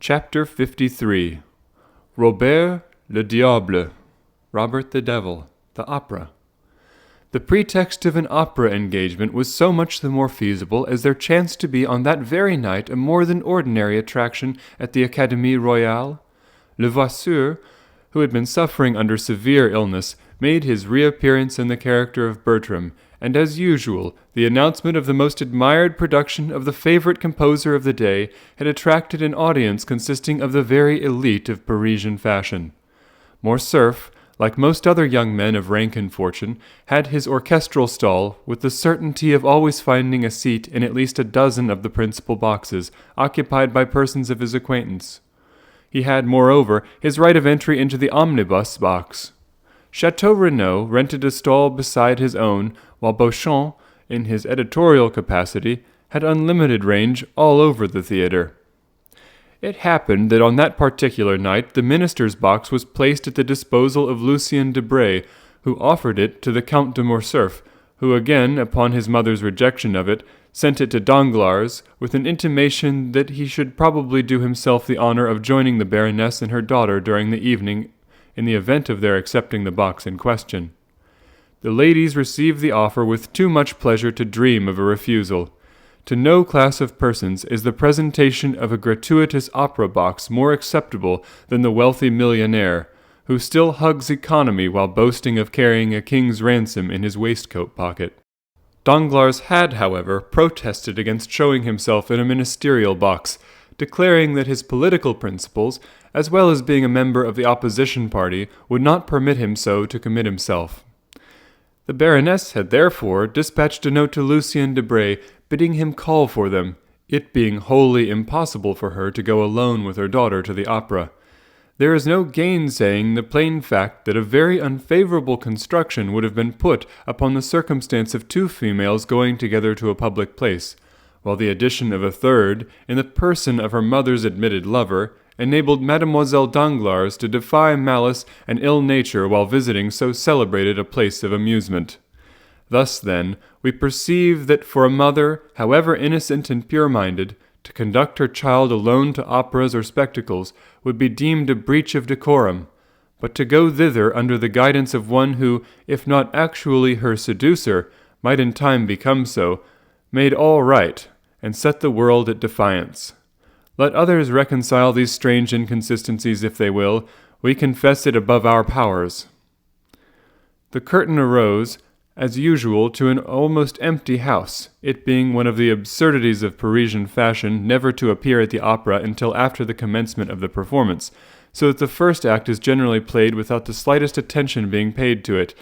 Chapter 53. Robert le Diable, Robert the Devil, the Opera. The pretext of an opera engagement was so much the more feasible as there chanced to be on that very night a more than ordinary attraction at the Académie Royale. Levasseur, who had been suffering under severe illness, made his reappearance in the character of Bertram, and as usual, the announcement of the most admired production of the favorite composer of the day had attracted an audience consisting of the very elite of Parisian fashion. Morcerf, like most other young men of rank and fortune, had his orchestral stall, with the certainty of always finding a seat in at least a dozen of the principal boxes, occupied by persons of his acquaintance. He had, moreover, his right of entry into the omnibus box. Chateau Renaud rented a stall beside his own, while Beauchamp, in his editorial capacity, had unlimited range all over the theatre. It happened that on that particular night the minister's box was placed at the disposal of Lucien Debray, who offered it to the Count de Morcerf, who again, upon his mother's rejection of it, sent it to Danglars with an intimation that he should probably do himself the honour of joining the Baroness and her daughter during the evening, in the event of their accepting the box in question. The ladies received the offer with too much pleasure to dream of a refusal. To no class of persons is the presentation of a gratuitous opera box more acceptable than the wealthy millionaire, who still hugs economy while boasting of carrying a king's ransom in his waistcoat pocket. Danglars had, however, protested against showing himself in a ministerial box, declaring that his political principles, as well as being a member of the opposition party, would not permit him so to commit himself. The Baroness had therefore dispatched a note to Lucien Debray, bidding him call for them, it being wholly impossible for her to go alone with her daughter to the opera. There is no gainsaying the plain fact that a very unfavourable construction would have been put upon the circumstance of two females going together to a public place, while the addition of a third, in the person of her mother's admitted lover, enabled Mademoiselle Danglars to defy malice and ill nature while visiting so celebrated a place of amusement. Thus, then, we perceive that for a mother, however innocent and pure-minded, to conduct her child alone to operas or spectacles would be deemed a breach of decorum, but to go thither under the guidance of one who, if not actually her seducer, might in time become so, made all right, and set the world at defiance. Let others reconcile these strange inconsistencies if they will, we confess it above our powers. The curtain arose, as usual, to an almost empty house, it being one of the absurdities of Parisian fashion never to appear at the opera until after the commencement of the performance, so that the first act is generally played without the slightest attention being paid to it,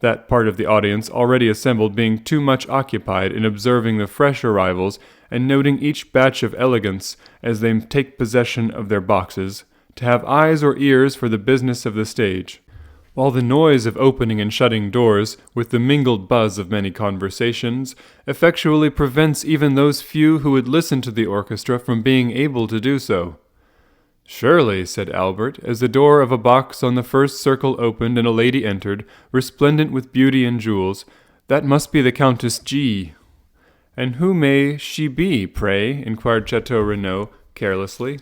that part of the audience already assembled being too much occupied in observing the fresh arrivals and noting each batch of elegants as they take possession of their boxes, to have eyes or ears for the business of the stage, while the noise of opening and shutting doors, with the mingled buzz of many conversations, effectually prevents even those few who would listen to the orchestra from being able to do so. "Surely," said Albert, as the door of a box on the first circle opened and a lady entered, resplendent with beauty and jewels, "that must be the Countess G." "And who may she be, pray?" inquired Chateau Renaud, carelessly.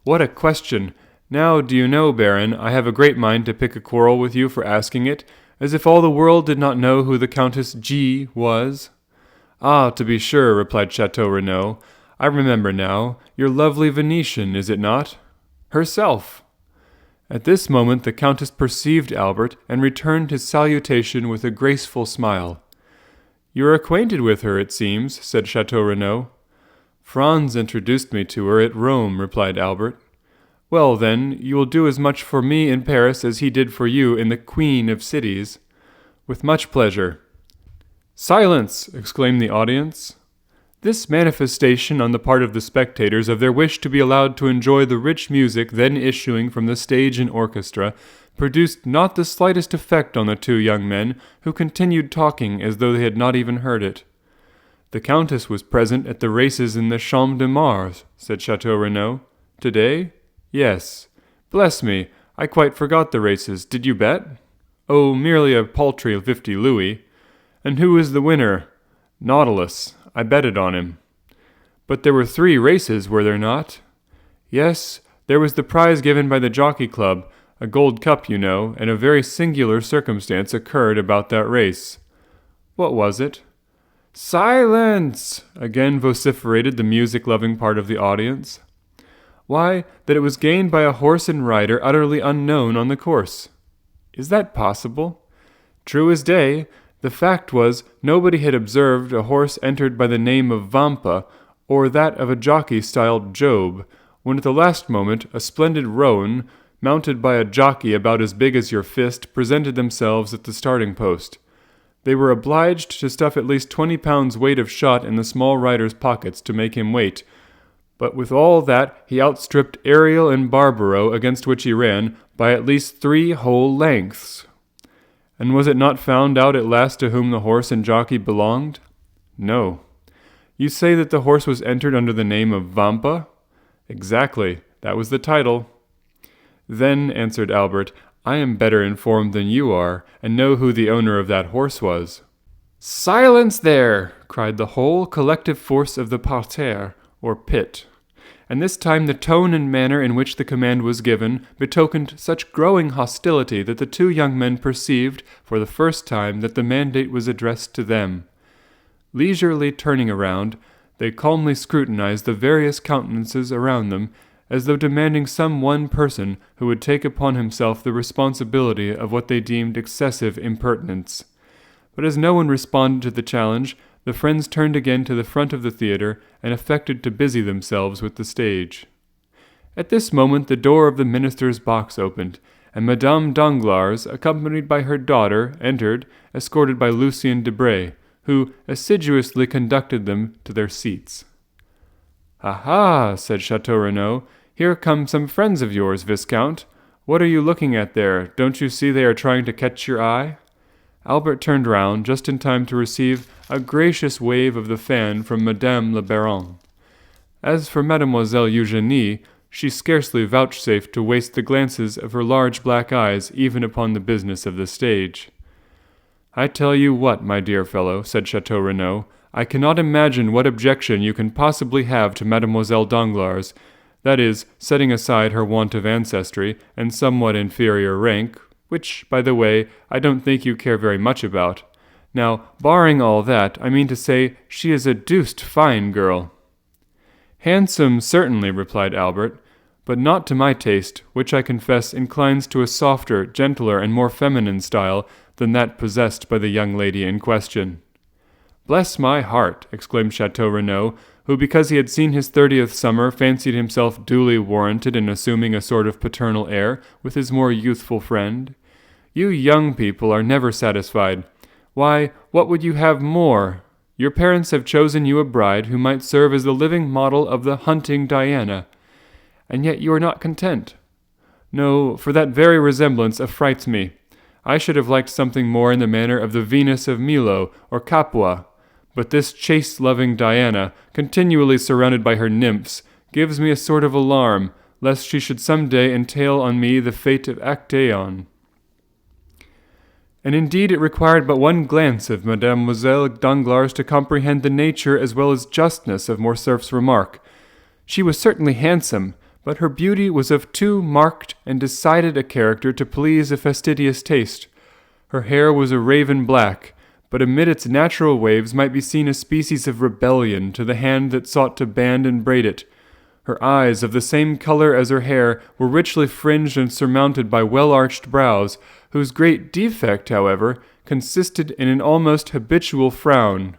"What a question! Now, do you know, Baron, I have a great mind to pick a quarrel with you for asking it, as if all the world did not know who the Countess G was." "Ah, to be sure," replied Chateau Renaud. "I remember now. Your lovely Venetian, is it not?" "Herself." At this moment the Countess perceived Albert, and returned his salutation with a graceful smile. "You are acquainted with her, it seems," said Chateau Renaud. "Franz introduced me to her at Rome," replied Albert. "Well, then, you will do as much for me in Paris as he did for you in the Queen of Cities." "With much pleasure." "Silence!" exclaimed the audience. This manifestation on the part of the spectators of their wish to be allowed to enjoy the rich music then issuing from the stage and orchestra produced not the slightest effect on the two young men, who continued talking as though they had not even heard it. "The Countess was present at the races in the Champ de Mars," said Chateau Renaud. "Today?" "Yes." "Bless me, I quite forgot the races. Did you bet?" "Oh, merely a paltry 50 louis. "And who is the winner?" "Nautilus. I betted on him." "But there were 3 races, were there not?" Yes, there was the prize given by the Jockey Club, a gold cup, you know, and a very singular circumstance occurred about that race. What was it? Silence! Again vociferated the music-loving part of the audience. Why, that it was gained by a horse and rider utterly unknown on the course. Is that possible? True as day. The fact was, nobody had observed a horse entered by the name of Vampa, or that of a jockey styled Job, when at the last moment a splendid roan, mounted by a jockey about as big as your fist, presented themselves at the starting post. They were obliged to stuff at least 20 pounds weight of shot in the small rider's pockets to make him wait, but with all that he outstripped Ariel and Barbaro, against which he ran, by at least 3 whole lengths. And was it not found out at last to whom the horse and jockey belonged? No. You say that the horse was entered under the name of Vampa? Exactly. That was the title. Then, answered Albert, I am better informed than you are, and know who the owner of that horse was. Silence there! Cried the whole collective force of the parterre, or pit. And this time the tone and manner in which the command was given betokened such growing hostility that the 2 young men perceived, for the first time, that the mandate was addressed to them. Leisurely turning around, they calmly scrutinized the various countenances around them, as though demanding some one person who would take upon himself the responsibility of what they deemed excessive impertinence. But as no one responded to the challenge, the friends turned again to the front of the theatre and affected to busy themselves with the stage. At this moment the door of the minister's box opened, and Madame Danglars, accompanied by her daughter, entered, escorted by Lucien Debray, who assiduously conducted them to their seats. "Aha!" said Chateau Renaud. "Here come some friends of yours, Viscount. What are you looking at there? Don't you see they are trying to catch your eye?" Albert turned round, just in time to receive a gracious wave of the fan from Madame la Baronne. As for Mademoiselle Eugénie, she scarcely vouchsafed to waste the glances of her large black eyes even upon the business of the stage. "I tell you what, my dear fellow," said Chateau Renaud, "I cannot imagine what objection you can possibly have to Mademoiselle Danglars, that is, setting aside her want of ancestry and somewhat inferior rank, which, by the way, I don't think you care very much about. Now, barring all that, I mean to say, she is a deuced fine girl." "Handsome, certainly," replied Albert, "but not to my taste, which I confess inclines to a softer, gentler, and more feminine style than that possessed by the young lady in question." "Bless my heart!" exclaimed Chateau Renaud, who, because he had seen his 30th summer, fancied himself duly warranted in assuming a sort of paternal air with his more youthful friend. "You young people are never satisfied. Why, what would you have more? Your parents have chosen you a bride who might serve as the living model of the hunting Diana, and yet you are not content. No, for that very resemblance affrights me. I should have liked something more in the manner of the Venus of Milo or Capua, but this chase-loving Diana, continually surrounded by her nymphs, gives me a sort of alarm, lest she should some day entail on me the fate of Actaeon." And indeed it required but one glance of Mademoiselle Danglars to comprehend the nature as well as justness of Morcerf's remark. She was certainly handsome, but her beauty was of too marked and decided a character to please a fastidious taste. Her hair was a raven black, but amid its natural waves might be seen a species of rebellion to the hand that sought to band and braid it. Her eyes, of the same color as her hair, were richly fringed and surmounted by well-arched brows, whose great defect, however, consisted in an almost habitual frown,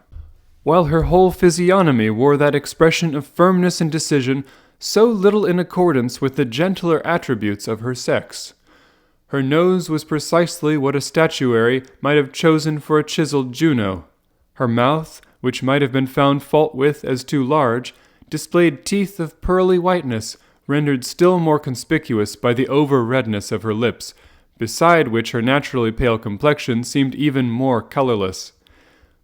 while her whole physiognomy wore that expression of firmness and decision so little in accordance with the gentler attributes of her sex. Her nose was precisely what a statuary might have chosen for a chiseled Juno. Her mouth, which might have been found fault with as too large, displayed teeth of pearly whiteness, rendered still more conspicuous by the over-redness of her lips, beside which her naturally pale complexion seemed even more colorless.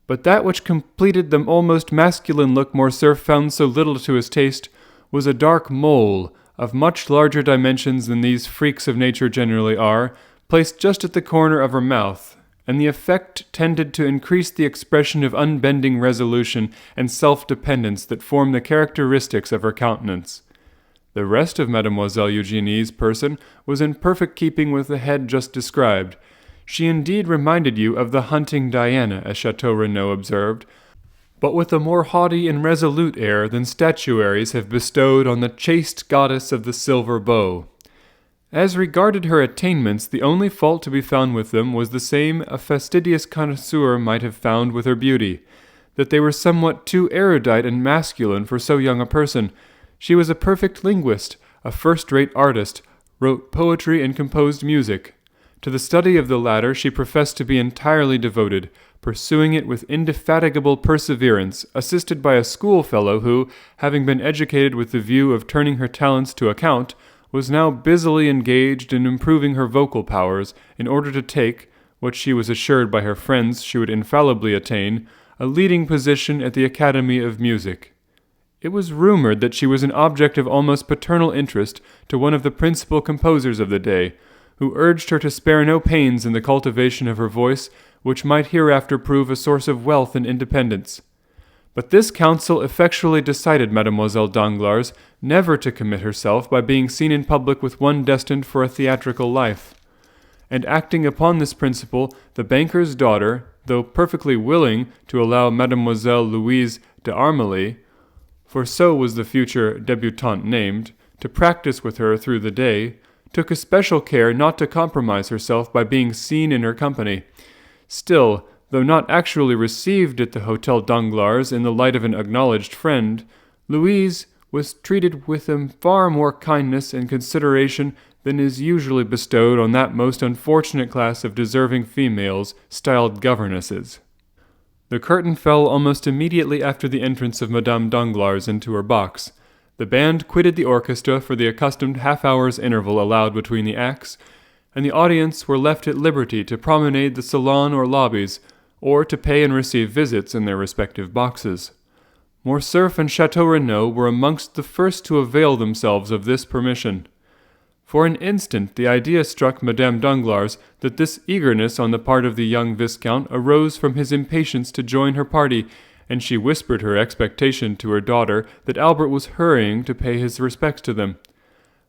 But that which completed the almost masculine look Morcerf found so little to his taste was a dark mole, of much larger dimensions than these freaks of nature generally are, placed just at the corner of her mouth, and the effect tended to increase the expression of unbending resolution and self-dependence that form the characteristics of her countenance. The rest of Mademoiselle Eugénie's person was in perfect keeping with the head just described. She indeed reminded you of the hunting Diana, as Chateau Renaud observed, but with a more haughty and resolute air than statuaries have bestowed on the chaste goddess of the silver bow. As regarded her attainments, the only fault to be found with them was the same a fastidious connoisseur might have found with her beauty, that they were somewhat too erudite and masculine for so young a person. She was a perfect linguist, a first-rate artist, wrote poetry and composed music. To the study of the latter she professed to be entirely devoted, pursuing it with indefatigable perseverance, assisted by a schoolfellow who, having been educated with the view of turning her talents to account, was now busily engaged in improving her vocal powers in order to take, what she was assured by her friends she would infallibly attain, a leading position at the Academy of Music. It was rumored that she was an object of almost paternal interest to one of the principal composers of the day, who urged her to spare no pains in the cultivation of her voice, which might hereafter prove a source of wealth and independence. But this counsel effectually decided Mademoiselle Danglars never to commit herself by being seen in public with one destined for a theatrical life. And acting upon this principle, the banker's daughter, though perfectly willing to allow Mademoiselle Louise d'Armilly, for so was the future debutante named, to practice with her through the day, took especial care not to compromise herself by being seen in her company. Still, though not actually received at the Hotel Danglars in the light of an acknowledged friend, Louise was treated with far more kindness and consideration than is usually bestowed on that most unfortunate class of deserving females styled governesses. The curtain fell almost immediately after the entrance of Madame Danglars into her box. The band quitted the orchestra for the accustomed half-hour's interval allowed between the acts, and the audience were left at liberty to promenade the salon or lobbies, or to pay and receive visits in their respective boxes. Morcerf and Chateau Renaud were amongst the first to avail themselves of this permission. For an instant the idea struck Madame Danglars that this eagerness on the part of the young Viscount arose from his impatience to join her party, and she whispered her expectation to her daughter that Albert was hurrying to pay his respects to them.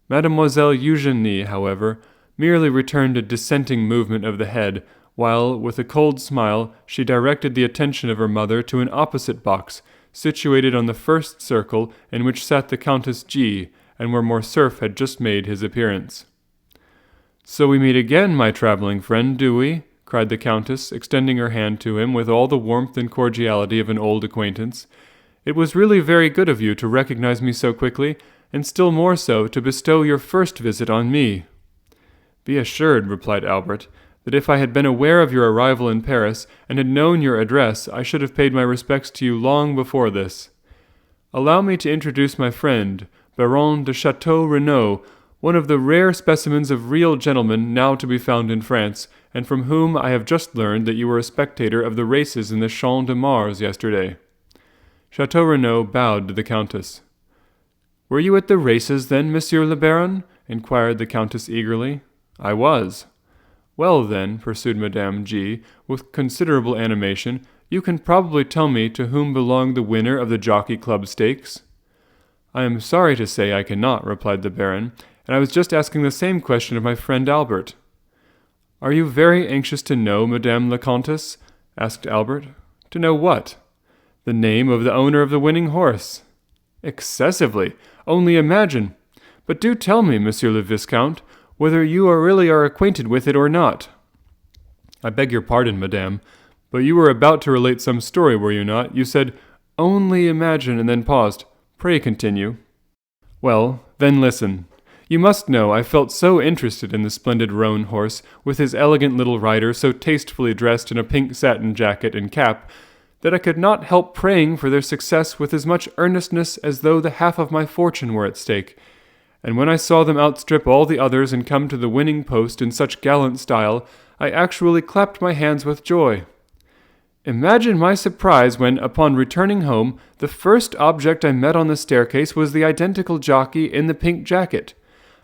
Mademoiselle Eugénie, however, merely returned a dissenting movement of the head, while, with a cold smile, she directed the attention of her mother to an opposite box, situated on the first circle, in which sat the Countess G., and where Morcerf had just made his appearance. "So we meet again, my travelling friend, do we?" cried the Countess, extending her hand to him with all the warmth and cordiality of an old acquaintance. "It was really very good of you to recognize me so quickly, and still more so to bestow your first visit on me." "Be assured," replied Albert, "that if I had been aware of your arrival in Paris, and had known your address, I should have paid my respects to you long before this. Allow me to introduce my friend, Baron de Chateau Renaud, one of the rare specimens of real gentlemen now to be found in France, and from whom I have just learned that you were a spectator of the races in the Champ de Mars yesterday." Chateau Renaud bowed to the Countess. "Were you at the races, then, Monsieur le Baron?" inquired the Countess eagerly. "I was." "Well, then," pursued Madame G., with considerable animation, "you can probably tell me to whom belonged the winner of the Jockey Club stakes?" "I am sorry to say I cannot," replied the Baron, "and I was just asking the same question of my friend Albert." "Are you very anxious to know, Madame la Comtesse?" asked Albert. "To know what?" "The name of the owner of the winning horse." "Excessively! Only imagine! But do tell me, Monsieur le Viscount, whether you really are acquainted with it or not." "I beg your pardon, madame, but you were about to relate some story, were you not? You said, 'Only imagine,' and then paused. Pray continue." "Well, then listen. You must know I felt so interested in the splendid roan horse, with his elegant little rider so tastefully dressed in a pink satin jacket and cap, that I could not help praying for their success with as much earnestness as though the half of my fortune were at stake. And when I saw them outstrip all the others and come to the winning post in such gallant style, I actually clapped my hands with joy. Imagine my surprise when, upon returning home, the first object I met on the staircase was the identical jockey in the pink jacket.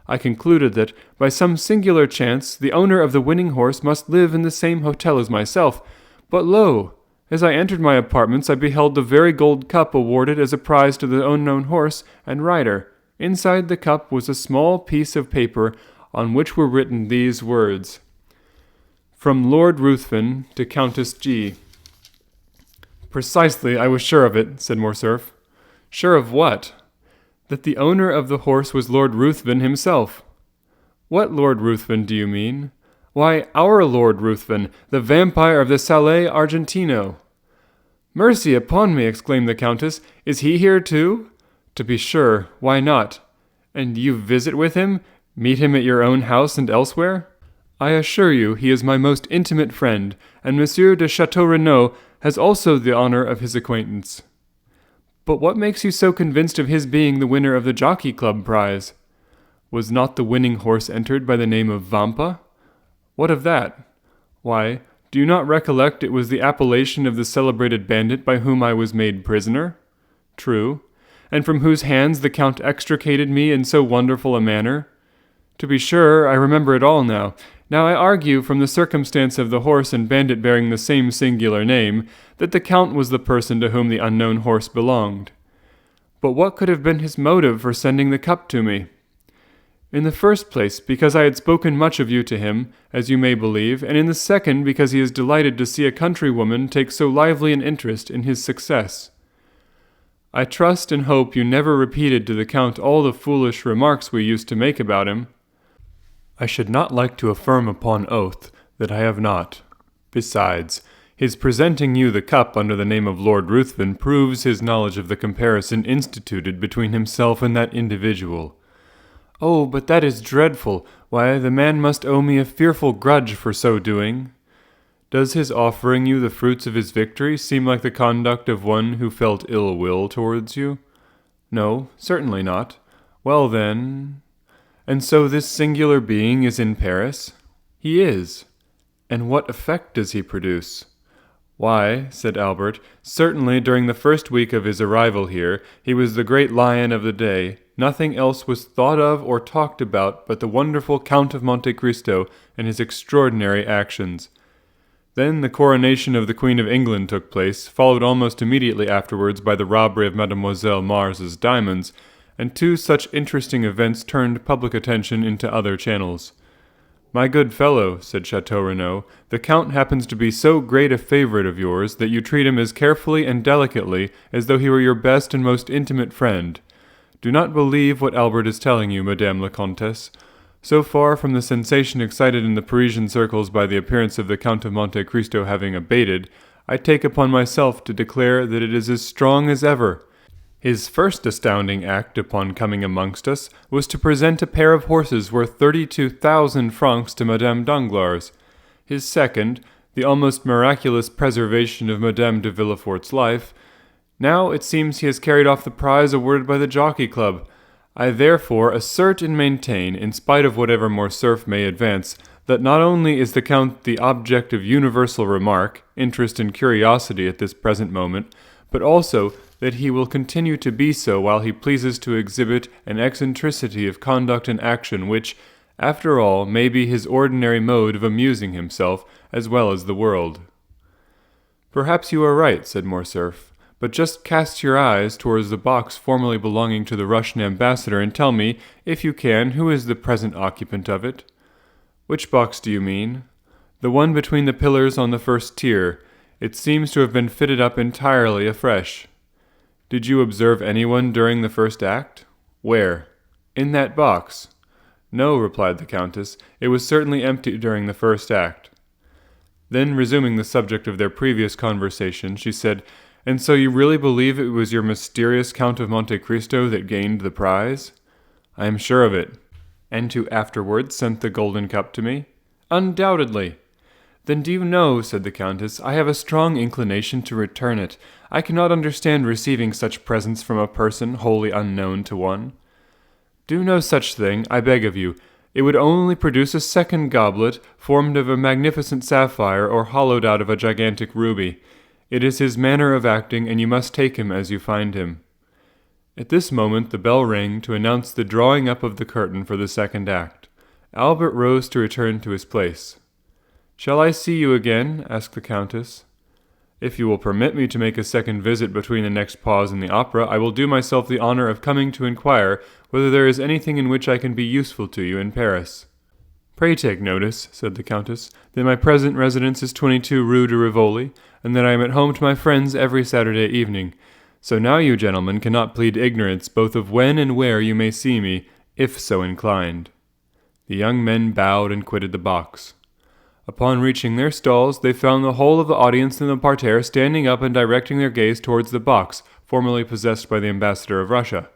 I concluded that, by some singular chance, the owner of the winning horse must live in the same hotel as myself. But lo! As I entered my apartments, I beheld the very gold cup awarded as a prize to the unknown horse and rider. Inside the cup was a small piece of paper on which were written these words: From Lord Ruthven to Countess G. Precisely, I was sure of it, said Morcerf. Sure of what? That the owner of the horse was Lord Ruthven himself. What Lord Ruthven do you mean? Why, our Lord Ruthven, the vampire of the Salé Argentino. Mercy upon me, exclaimed the Countess. Is he here too? To be sure, why not? And you visit with him? Meet him at your own house and elsewhere? I assure you he is my most intimate friend, and Monsieur de Chateau Renaud has also the honor of his acquaintance. But what makes you so convinced of his being the winner of the Jockey Club prize? Was not the winning horse entered by the name of Vampa? What of that? Why, do you not recollect it was the appellation of the celebrated bandit by whom I was made prisoner? True. And from whose hands the Count extricated me in so wonderful a manner? To be sure, I remember it all now. Now I argue from the circumstance of the horse and bandit bearing the same singular name, that the Count was the person to whom the unknown horse belonged. But what could have been his motive for sending the cup to me? In the first place, because I had spoken much of you to him, as you may believe, and in the second, because he is delighted to see a countrywoman take so lively an interest in his success. I trust and hope you never repeated to the Count all the foolish remarks we used to make about him. I should not like to affirm upon oath that I have not. Besides, his presenting you the cup under the name of Lord Ruthven proves his knowledge of the comparison instituted between himself and that individual. Oh, but that is dreadful. Why, the man must owe me a fearful grudge for so doing. Does his offering you the fruits of his victory seem like the conduct of one who felt ill will towards you? No, certainly not. Well then... And so this singular being is in Paris? He is. And what effect does he produce? Why, said Albert, certainly during the first week of his arrival here, he was the great lion of the day. Nothing else was thought of or talked about but the wonderful Count of Monte Cristo and his extraordinary actions. Then the coronation of the Queen of England took place, followed almost immediately afterwards by the robbery of Mademoiselle Mars's diamonds, and two such interesting events turned public attention into other channels. My good fellow, said Chateau Renaud, the Count happens to be so great a favorite of yours that you treat him as carefully and delicately as though he were your best and most intimate friend. Do not believe what Albert is telling you, Madame la Comtesse. So far from the sensation excited in the Parisian circles by the appearance of the Count of Monte Cristo having abated, I take upon myself to declare that it is as strong as ever. His first astounding act upon coming amongst us was to present a pair of horses worth 32,000 francs to Madame Danglars. His second, the almost miraculous preservation of Madame de Villefort's life. Now it seems he has carried off the prize awarded by the Jockey Club. I therefore assert and maintain, in spite of whatever Morcerf may advance, that not only is the Count the object of universal remark, interest, and curiosity at this present moment, but also that he will continue to be so while he pleases to exhibit an eccentricity of conduct and action which, after all, may be his ordinary mode of amusing himself as well as the world. Perhaps you are right, said Morcerf, but just cast your eyes towards the box formerly belonging to the Russian ambassador and tell me, if you can, who is the present occupant of it. Which box do you mean? The one between the pillars on the first tier. It seems to have been fitted up entirely afresh. Did you observe anyone during the first act? Where? In that box. No, replied the Countess, it was certainly empty during the first act. Then, resuming the subject of their previous conversation, she said, And so you really believe it was your mysterious Count of Monte Cristo that gained the prize? I am sure of it. And who afterwards sent the golden cup to me? Undoubtedly. Then do you know, said the Countess, I have a strong inclination to return it. I cannot understand receiving such presents from a person wholly unknown to one. Do no such thing, I beg of you. It would only produce a second goblet, formed of a magnificent sapphire or hollowed out of a gigantic ruby. It is his manner of acting, and you must take him as you find him. At this moment the bell rang to announce the drawing up of the curtain for the second act. Albert rose to return to his place. Shall I see you again? asked the Countess. If you will permit me to make a second visit between the next pause in the opera, I will do myself the honor of coming to inquire whether there is anything in which I can be useful to you in Paris." "Pray take notice," said the Countess, "that my present residence is 22 Rue de Rivoli, and that I am at home to my friends every Saturday evening. So now you gentlemen cannot plead ignorance both of when and where you may see me, if so inclined." The young men bowed and quitted the box. Upon reaching their stalls, they found the whole of the audience in the parterre standing up and directing their gaze towards the box formerly possessed by the ambassador of Russia.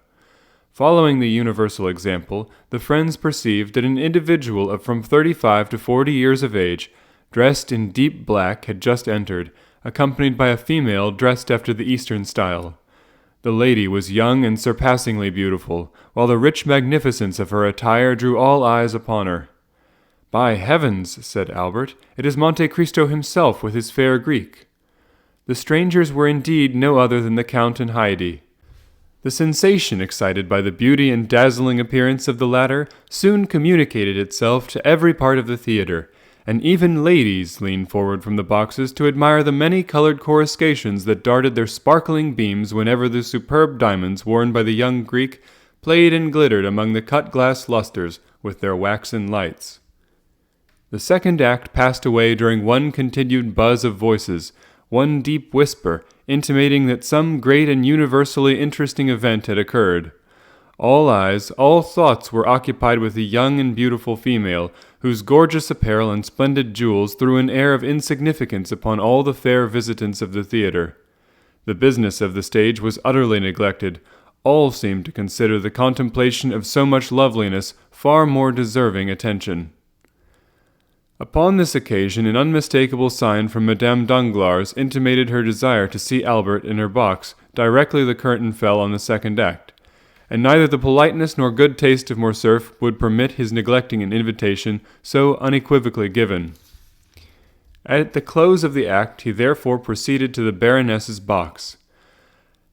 Following the universal example, the friends perceived that an individual of from 35 to 40 years of age, dressed in deep black, had just entered, accompanied by a female dressed after the Eastern style. The lady was young and surpassingly beautiful, while the rich magnificence of her attire drew all eyes upon her. "By heavens," said Albert, "it is Monte Cristo himself with his fair Greek." The strangers were indeed no other than the Count and Haydée. The sensation excited by the beauty and dazzling appearance of the latter soon communicated itself to every part of the theatre, and even ladies leaned forward from the boxes to admire the many-colored coruscations that darted their sparkling beams whenever the superb diamonds worn by the young Greek played and glittered among the cut-glass lustres with their waxen lights. The second act passed away during one continued buzz of voices, one deep whisper, intimating that some great and universally interesting event had occurred. All eyes, all thoughts were occupied with the young and beautiful female, whose gorgeous apparel and splendid jewels threw an air of insignificance upon all the fair visitants of the theatre. The business of the stage was utterly neglected. All seemed to consider the contemplation of so much loveliness far more deserving attention. Upon this occasion an unmistakable sign from Madame Danglars intimated her desire to see Albert in her box directly the curtain fell on the second act, and neither the politeness nor good taste of Morcerf would permit his neglecting an invitation so unequivocally given. At the close of the act he therefore proceeded to the Baroness's box.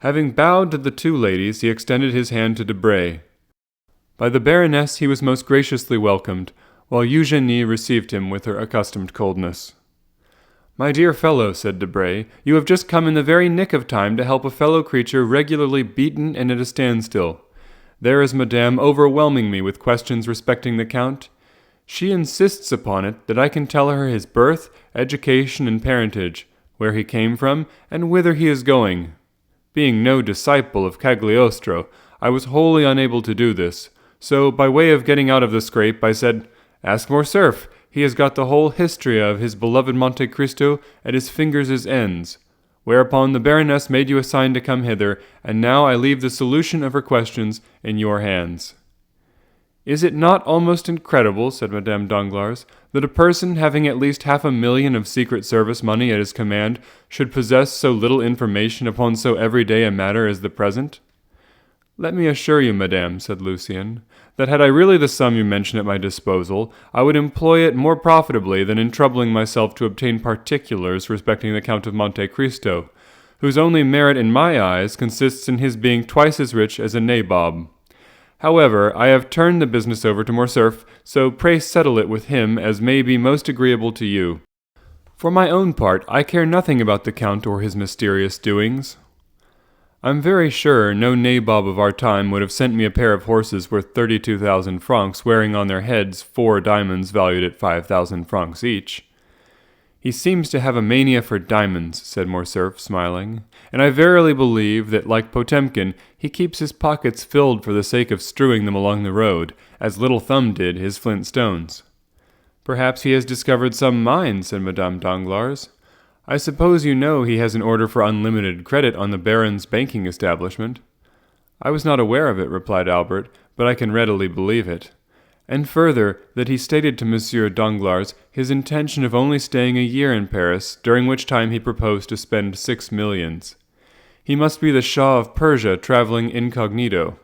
Having bowed to the two ladies, he extended his hand to Debray. By the Baroness he was most graciously welcomed, while Eugénie received him with her accustomed coldness. "My dear fellow," said Debray, "you have just come in the very nick of time to help a fellow creature regularly beaten and at a standstill. There is Madame overwhelming me with questions respecting the Count. She insists upon it that I can tell her his birth, education, and parentage, where he came from, and whither he is going. Being no disciple of Cagliostro, I was wholly unable to do this, so, by way of getting out of the scrape, I said, 'Ask Morcerf, he has got the whole history of his beloved Monte Cristo at his fingers' ends,' whereupon the Baroness made you a sign to come hither, and now I leave the solution of her questions in your hands." "Is it not almost incredible," said Madame Danglars, "that a person having at least 500,000 of Secret Service money at his command should possess so little information upon so everyday a matter as the present?" "Let me assure you, madame," said Lucien, "that had I really the sum you mention at my disposal, I would employ it more profitably than in troubling myself to obtain particulars respecting the Count of Monte Cristo, whose only merit in my eyes consists in his being twice as rich as a nabob. However, I have turned the business over to Morcerf, so pray settle it with him as may be most agreeable to you. For my own part, I care nothing about the Count or his mysterious doings. I'm very sure no nabob of our time would have sent me a pair of horses worth 32,000 francs, wearing on their heads 4 diamonds valued at 5,000 francs each." "He seems to have a mania for diamonds," said Morcerf, smiling, "and I verily believe that, like Potemkin, he keeps his pockets filled for the sake of strewing them along the road, as Little Thumb did his flint stones." "Perhaps he has discovered some mine," said Madame Danglars. "I suppose you know he has an order for unlimited credit on the Baron's banking establishment." "I was not aware of it," replied Albert, "but I can readily believe it. And further, that he stated to Monsieur Danglars his intention of only staying a year in Paris, during which time he proposed to spend 6 millions. He must be the Shah of Persia traveling incognito."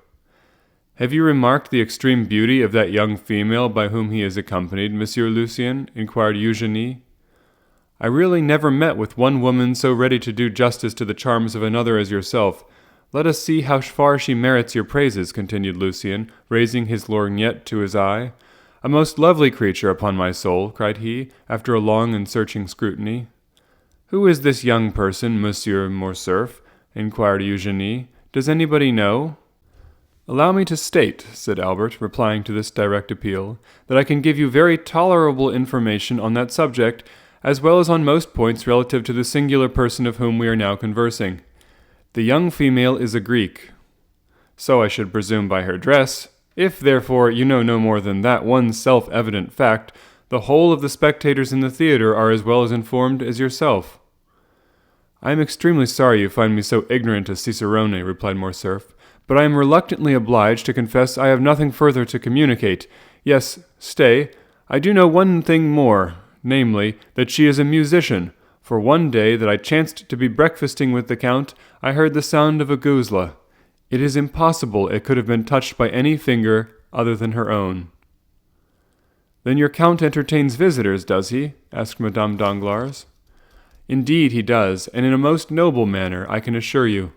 "Have you remarked the extreme beauty of that young female by whom he is accompanied, Monsieur Lucien?" inquired Eugénie. "I really never met with one woman so ready to do justice to the charms of another as yourself. Let us see how far she merits your praises," continued Lucien, raising his lorgnette to his eye. "A most lovely creature, upon my soul," cried he, after a long and searching scrutiny. "Who is this young person, Monsieur Morcerf?" inquired Eugenie. "Does anybody know?" "Allow me to state," said Albert, replying to this direct appeal, "that I can give you very tolerable information on that subject, as well as on most points relative to the singular person of whom we are now conversing. The young female is a Greek. So I should presume by her dress. If, therefore, you know no more than that one self-evident fact, the whole of the spectators in the theatre are as well as informed as yourself." "I am extremely sorry you find me so ignorant a cicerone," replied Morcerf, "but I am reluctantly obliged to confess I have nothing further to communicate. Yes, stay, I do know one thing more, namely, that she is a musician, for one day that I chanced to be breakfasting with the Count, I heard the sound of a guzla. It is impossible it could have been touched by any finger other than her own." "Then your Count entertains visitors, does he?" asked Madame Danglars. "Indeed he does, and in a most noble manner, I can assure you.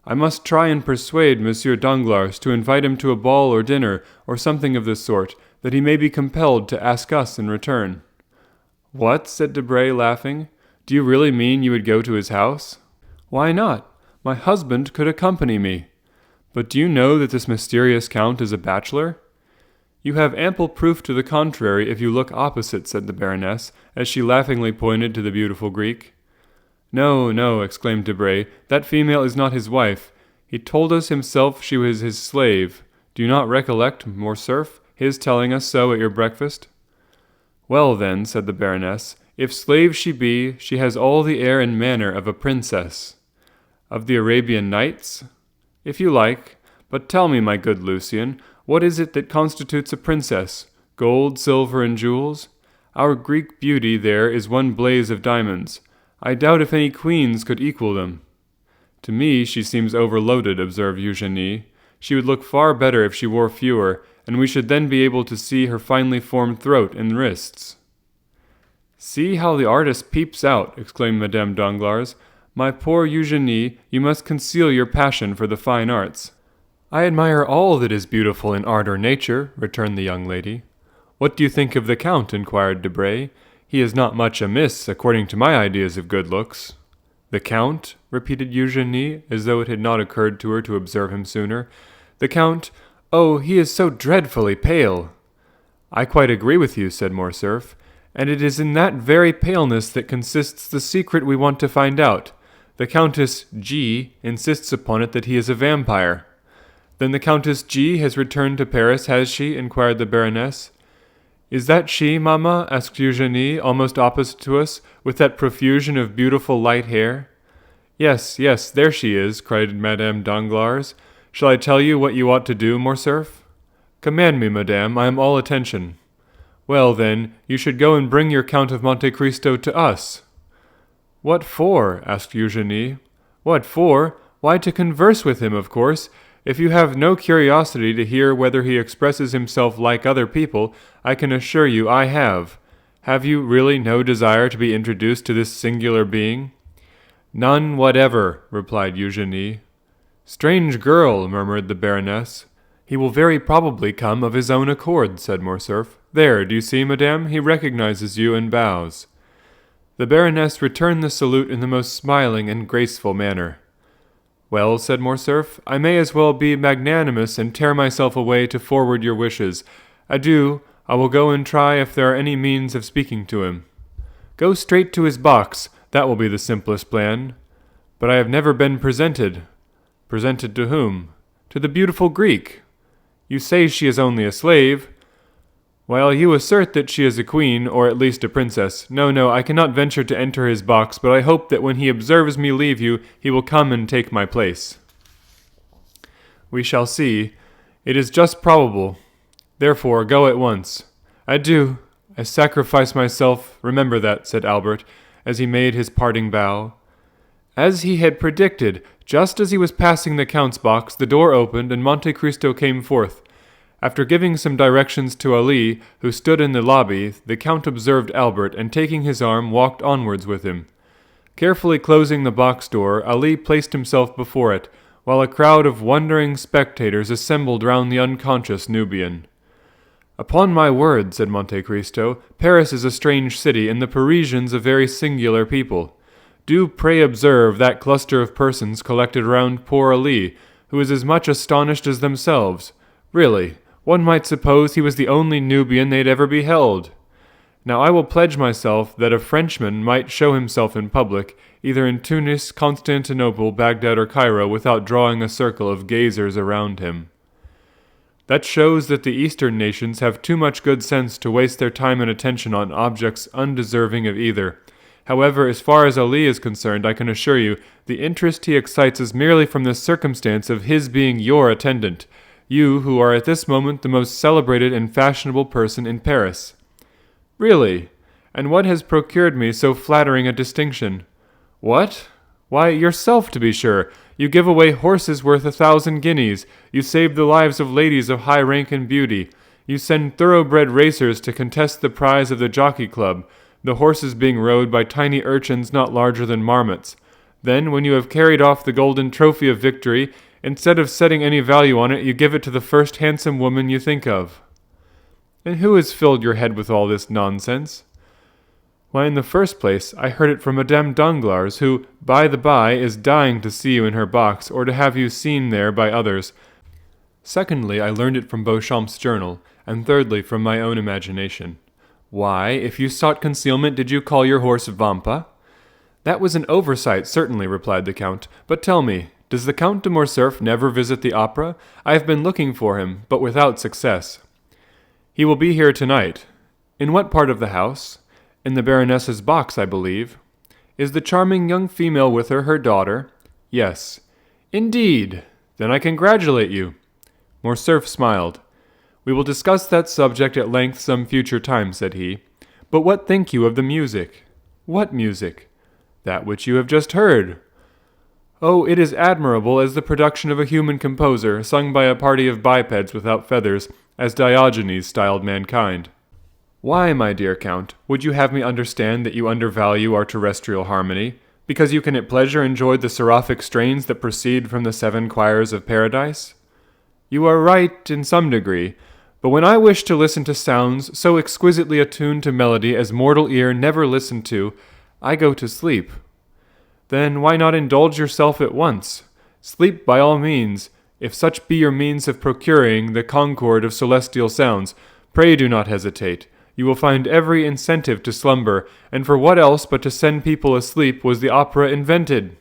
I must try and persuade Monsieur Danglars to invite him to a ball or dinner, or something of this sort, that he may be compelled to ask us in return." "What?" said Debray, laughing. "Do you really mean you would go to his house?" "Why not? My husband could accompany me." "But do you know that this mysterious Count is a bachelor?" "You have ample proof to the contrary if you look opposite," said the Baroness, as she laughingly pointed to the beautiful Greek. "No, no," exclaimed Debray, "that female is not his wife. He told us himself she was his slave. Do you not recollect, Morcerf, his telling us so at your breakfast?" "Well, then," said the Baroness, "if slave she be, she has all the air and manner of a princess." "Of the Arabian Nights?" "If you like. But tell me, my good Lucien, what is it that constitutes a princess? Gold, silver, and jewels? Our Greek beauty there is one blaze of diamonds. I doubt if any queens could equal them." "To me she seems overloaded," observed Eugenie. "She would look far better if she wore fewer, and we should then be able to see her finely formed throat and wrists." "See how the artist peeps out!" exclaimed Madame Danglars. "My poor Eugenie, you must conceal your passion for the fine arts." "I admire all that is beautiful in art or nature," returned the young lady. "What do you think of the Count?" inquired Debray. "He is not much amiss, according to my ideas of good looks." "The Count?" repeated Eugenie, as though it had not occurred to her to observe him sooner. "The Count? Oh, he is so dreadfully pale!" "I quite agree with you," said Morcerf, "and it is in that very paleness that consists the secret we want to find out. The Countess G. insists upon it that he is a vampire." "Then the Countess G. has returned to Paris, has she?" inquired the Baroness. "Is that she, mamma?" asked Eugenie, almost opposite to us, with that profusion of beautiful light hair. "Yes, yes, there she is," cried Madame Danglars. "Shall I tell you what you ought to do, Morcerf?" "Command me, madame, I am all attention." "Well, then, you should go and bring your Count of Monte Cristo to us." "What for?" asked Eugenie. "What for? Why, to converse with him, of course. If you have no curiosity to hear whether he expresses himself like other people, I can assure you I have. Have you really no desire to be introduced to this singular being?" "None whatever," replied Eugenie. "Strange girl," murmured the Baroness. "He will very probably come of his own accord," said Morcerf. "There, do you see, madame? He recognizes you and bows." The Baroness returned the salute in the most smiling and graceful manner. "Well," said Morcerf, "I may as well be magnanimous and tear myself away to forward your wishes. Adieu, I will go and try if there are any means of speaking to him." "Go straight to his box, that will be the simplest plan." "But I have never been presented." "Presented to whom?" "To the beautiful Greek." "You say she is only a slave." "Well, you assert that she is a queen, or at least a princess. No, I cannot venture to enter his box, but I hope that when he observes me leave you, he will come and take my place." "We shall see. It is just probable. Therefore, go at once." "Adieu. I sacrifice myself, remember that," said Albert, as he made his parting bow. As he had predicted, just as he was passing the Count's box, the door opened, and Monte Cristo came forth. After giving some directions to Ali, who stood in the lobby, the Count observed Albert, and taking his arm, walked onwards with him. Carefully closing the box door, Ali placed himself before it, while a crowd of wondering spectators assembled round the unconscious Nubian. "Upon my word," said Monte Cristo, "Paris is a strange city, and the Parisians a very singular people. Do pray observe that cluster of persons collected round poor Ali, who is as much astonished as themselves. Really, one might suppose he was the only Nubian they'd ever beheld. Now I will pledge myself that a Frenchman might show himself in public, either in Tunis, Constantinople, Baghdad, or Cairo, without drawing a circle of gazers around him. That shows that the Eastern nations have too much good sense to waste their time and attention on objects undeserving of either. However, as far as Ali is concerned, I can assure you, the interest he excites is merely from the circumstance of his being your attendant, you who are at this moment the most celebrated and fashionable person in Paris. Really? And what has procured me so flattering a distinction? What? Why, yourself, to be sure. You give away horses worth 1,000 guineas. You save the lives of ladies of high rank and beauty. You send thoroughbred racers to contest the prize of the jockey club, the horses being rode by tiny urchins not larger than marmots. Then, when you have carried off the golden trophy of victory, instead of setting any value on it, you give it to the first handsome woman you think of. And who has filled your head with all this nonsense? Why, in the first place, I heard it from Madame Danglars, who, by the by, is dying to see you in her box, or to have you seen there by others. Secondly, I learned it from Beauchamp's journal, and thirdly, from my own imagination. Why, if you sought concealment, did you call your horse Vampa? That was an oversight, certainly, replied the Count. But tell me, does the Count de Morcerf never visit the opera? I have been looking for him, but without success. He will be here tonight. In what part of the house? In the Baroness's box, I believe. Is the charming young female with her, her daughter? Yes. Indeed! Then I congratulate you. Morcerf smiled. We will discuss that subject at length some future time, said he. But what think you of the music? What music? That which you have just heard. Oh, it is admirable as the production of a human composer, sung by a party of bipeds without feathers, as Diogenes styled mankind. Why, my dear Count, would you have me understand that you undervalue our terrestrial harmony, because you can at pleasure enjoy the seraphic strains that proceed from the 7 choirs of paradise? You are right in some degree, but when I wish to listen to sounds so exquisitely attuned to melody as mortal ear never listened to, I go to sleep. Then why not indulge yourself at once? Sleep by all means, if such be your means of procuring the concord of celestial sounds. Pray do not hesitate. You will find every incentive to slumber, and for what else but to send people asleep was the opera invented?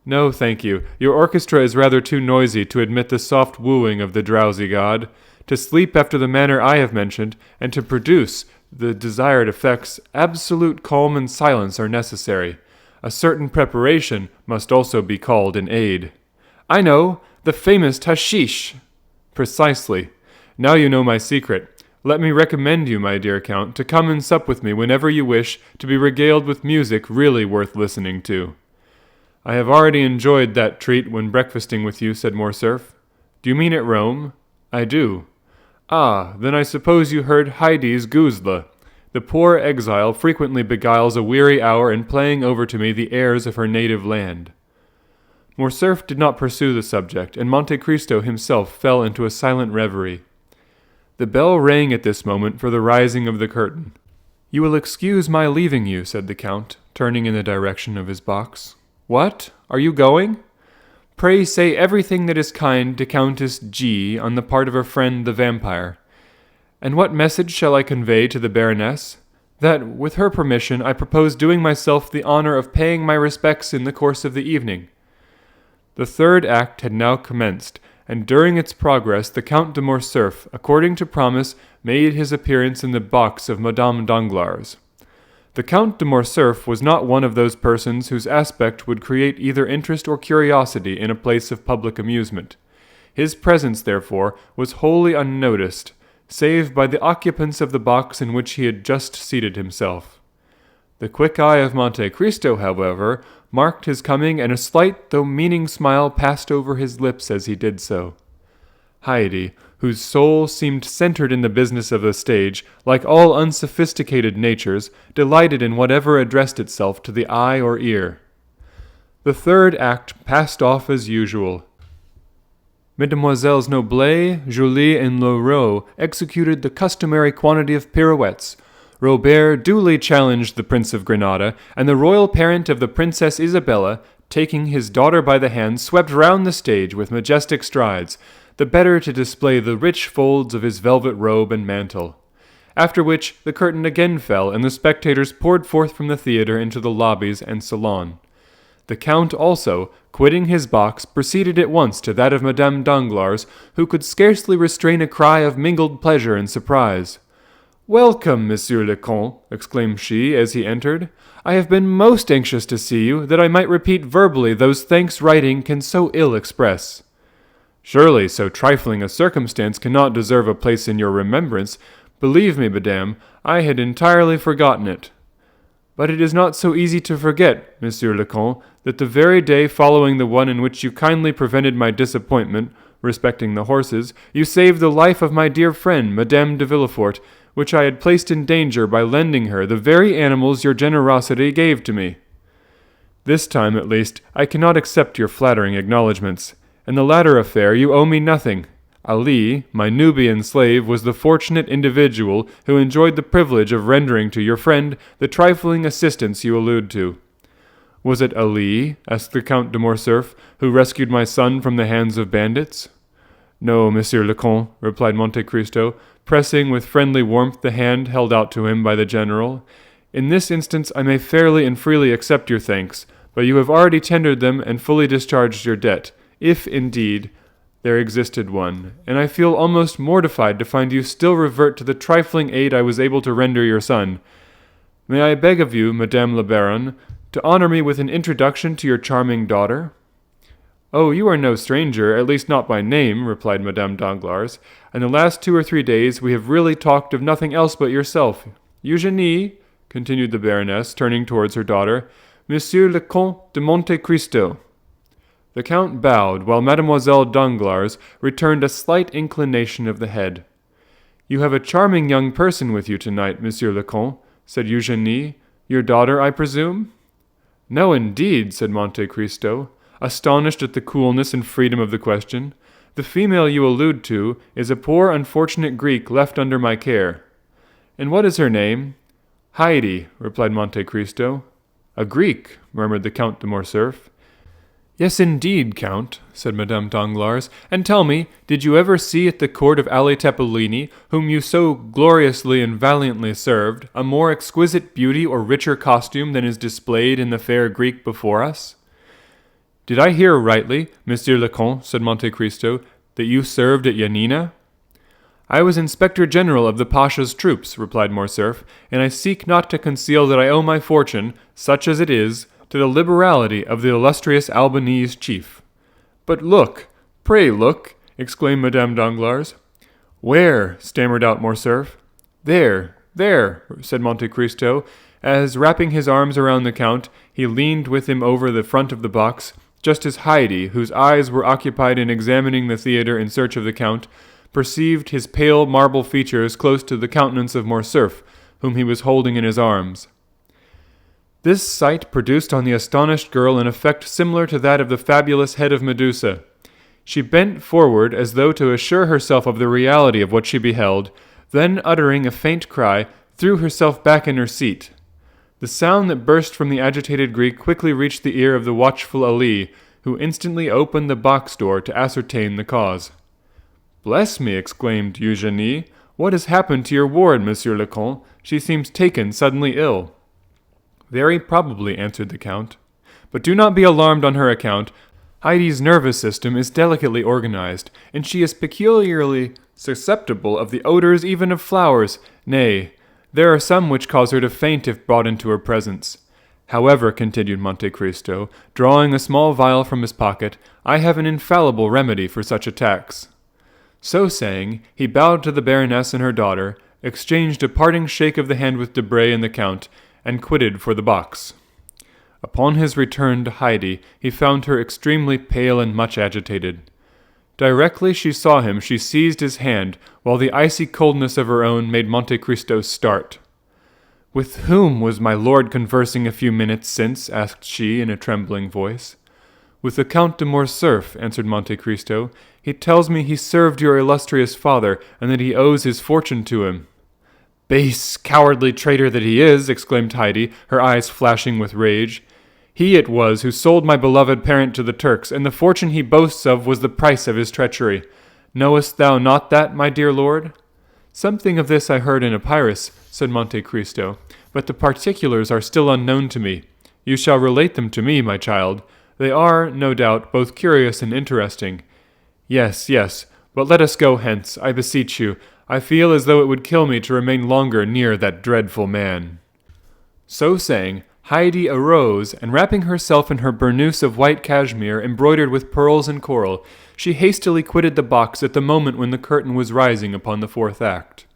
No, thank you. Your orchestra is rather too noisy to admit the soft wooing of the drowsy god. To sleep after the manner I have mentioned, and to produce the desired effects, absolute calm and silence are necessary. A certain preparation must also be called in aid. I know, the famous hashish. Precisely. Now you know my secret. Let me recommend you, my dear Count, to come and sup with me whenever you wish to be regaled with music really worth listening to. I have already enjoyed that treat when breakfasting with you, said Morcerf. Do you mean at Rome? I do. Ah, then I suppose you heard Heidi's guzla. The poor exile frequently beguiles a weary hour in playing over to me the airs of her native land. Morcerf did not pursue the subject, and Monte Cristo himself fell into a silent reverie. The bell rang at this moment for the rising of the curtain. You will excuse my leaving you, said the Count, turning in the direction of his box. What? Are you going? Pray say everything that is kind to Countess G. on the part of her friend the vampire. And what message shall I convey to the Baroness? That, with her permission, I propose doing myself the honor of paying my respects in the course of the evening. The third act had now commenced, and during its progress the Count de Morcerf, according to promise, made his appearance in the box of Madame Danglars. The Count de Morcerf was not one of those persons whose aspect would create either interest or curiosity in a place of public amusement. His presence, therefore, was wholly unnoticed, save by the occupants of the box in which he had just seated himself. The quick eye of Monte Cristo, however, marked his coming, and a slight though meaning smile passed over his lips as he did so. Haydée, whose soul seemed centered in the business of the stage, like all unsophisticated natures, delighted in whatever addressed itself to the eye or ear. The third act passed off as usual. Mesdemoiselles Noblet, Julie, and Leroux executed the customary quantity of pirouettes. Robert duly challenged the Prince of Granada, and the royal parent of the Princess Isabella, taking his daughter by the hand, swept round the stage with majestic strides, the better to display the rich folds of his velvet robe and mantle. After which the curtain again fell, and the spectators poured forth from the theatre into the lobbies and salon. The Count also, quitting his box, proceeded at once to that of Madame Danglars, who could scarcely restrain a cry of mingled pleasure and surprise. "Welcome, Monsieur le Comte," exclaimed she as he entered. "I have been most anxious to see you, that I might repeat verbally those thanks writing can so ill express." "Surely so trifling a circumstance cannot deserve a place in your remembrance. Believe me, madame, I had entirely forgotten it." "But it is not so easy to forget, Monsieur le Comte, that the very day following the one in which you kindly prevented my disappointment, respecting the horses, you saved the life of my dear friend, Madame de Villefort, which I had placed in danger by lending her the very animals your generosity gave to me. This time, at least, I cannot accept your flattering acknowledgments. In the latter affair you owe me nothing. Ali, my Nubian slave, was the fortunate individual who enjoyed the privilege of rendering to your friend the trifling assistance you allude to." "Was it Ali," asked the Count de Morcerf, "who rescued my son from the hands of bandits?" "No, Monsieur le Comte," replied Monte Cristo, pressing with friendly warmth the hand held out to him by the general. "In this instance I may fairly and freely accept your thanks, but you have already tendered them and fully discharged your debt, if, indeed, there existed one, and I feel almost mortified to find you still revert to the trifling aid I was able to render your son. May I beg of you, Madame la Baronne, to honor me with an introduction to your charming daughter?" "Oh, you are no stranger, at least not by name," replied Madame Danglars, "and the last 2 or 3 days we have really talked of nothing else but yourself. Eugénie," continued the Baroness, turning towards her daughter, "Monsieur le Comte de Monte Cristo." The Count bowed, while Mademoiselle Danglars returned a slight inclination of the head. "You have a charming young person with you tonight, Monsieur le Comte," said Eugénie. "Your daughter, I presume?" "No, indeed," said Monte Cristo, astonished at the coolness and freedom of the question. "The female you allude to is a poor unfortunate Greek left under my care." "And what is her name?" "Heidi," replied Monte Cristo. "A Greek," murmured the Count de Morcerf. "Yes, indeed, Count," said Madame Danglars. "And tell me, did you ever see at the court of Ali Tepelini, whom you so gloriously and valiantly served, a more exquisite beauty or richer costume than is displayed in the fair Greek before us?" "Did I hear rightly, Monsieur le Comte," said Monte Cristo, "that you served at Yanina?" "I was Inspector General of the Pasha's troops," replied Morcerf, "and I seek not to conceal that I owe my fortune, such as it is, to the liberality of the illustrious Albanese chief." "But look, pray look!" exclaimed Madame Danglars. "Where?" stammered out Morcerf. "There, there," said Monte Cristo, as, wrapping his arms around the Count, he leaned with him over the front of the box, just as Heidi, whose eyes were occupied in examining the theatre in search of the Count, perceived his pale marble features close to the countenance of Morcerf, whom he was holding in his arms. This sight produced on the astonished girl an effect similar to that of the fabulous head of Medusa. She bent forward as though to assure herself of the reality of what she beheld, then, uttering a faint cry, threw herself back in her seat. The sound that burst from the agitated Greek quickly reached the ear of the watchful Ali, who instantly opened the box door to ascertain the cause. "Bless me!" exclaimed Eugénie. "What has happened to your ward, Monsieur le Comte? She seems taken suddenly ill." "Very probably," answered the Count. "But do not be alarmed on her account. Heidi's nervous system is delicately organized, and she is peculiarly susceptible of the odors even of flowers. Nay, there are some which cause her to faint if brought into her presence. However," continued Monte Cristo, drawing a small vial from his pocket, "I have an infallible remedy for such attacks." So saying, he bowed to the Baroness and her daughter, exchanged a parting shake of the hand with Debray and the Count, and quitted for the box. Upon his return to Heidi, he found her extremely pale and much agitated. Directly she saw him, she seized his hand, while the icy coldness of her own made Monte Cristo start. "With whom was my lord conversing a few minutes since?" asked she in a trembling voice. "With the Count de Morcerf," answered Monte Cristo. "He tells me he served your illustrious father, and that he owes his fortune to him." Base, cowardly traitor that he is, exclaimed Heidi, her eyes flashing with rage. He it was who sold my beloved parent to the Turks, and the fortune he boasts of was the price of his treachery. Knowest thou not that, my dear lord? Something of this I heard in Epirus, said Monte Cristo, but the particulars are still unknown to me. You shall relate them to me, my child. They are, no doubt, both curious and interesting. Yes, but let us go hence, I beseech you. I feel as though it would kill me to remain longer near that dreadful man. So saying, Heidi arose, and wrapping herself in her burnous of white cashmere embroidered with pearls and coral, she hastily quitted the box at the moment when the curtain was rising upon the fourth act.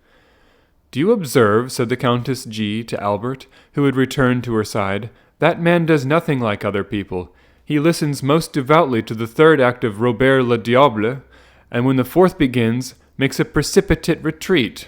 Do you observe, said the Countess G. to Albert, who had returned to her side, that man does nothing like other people. He listens most devoutly to the third act of Robert le Diable, and when the fourth begins, makes a precipitate retreat.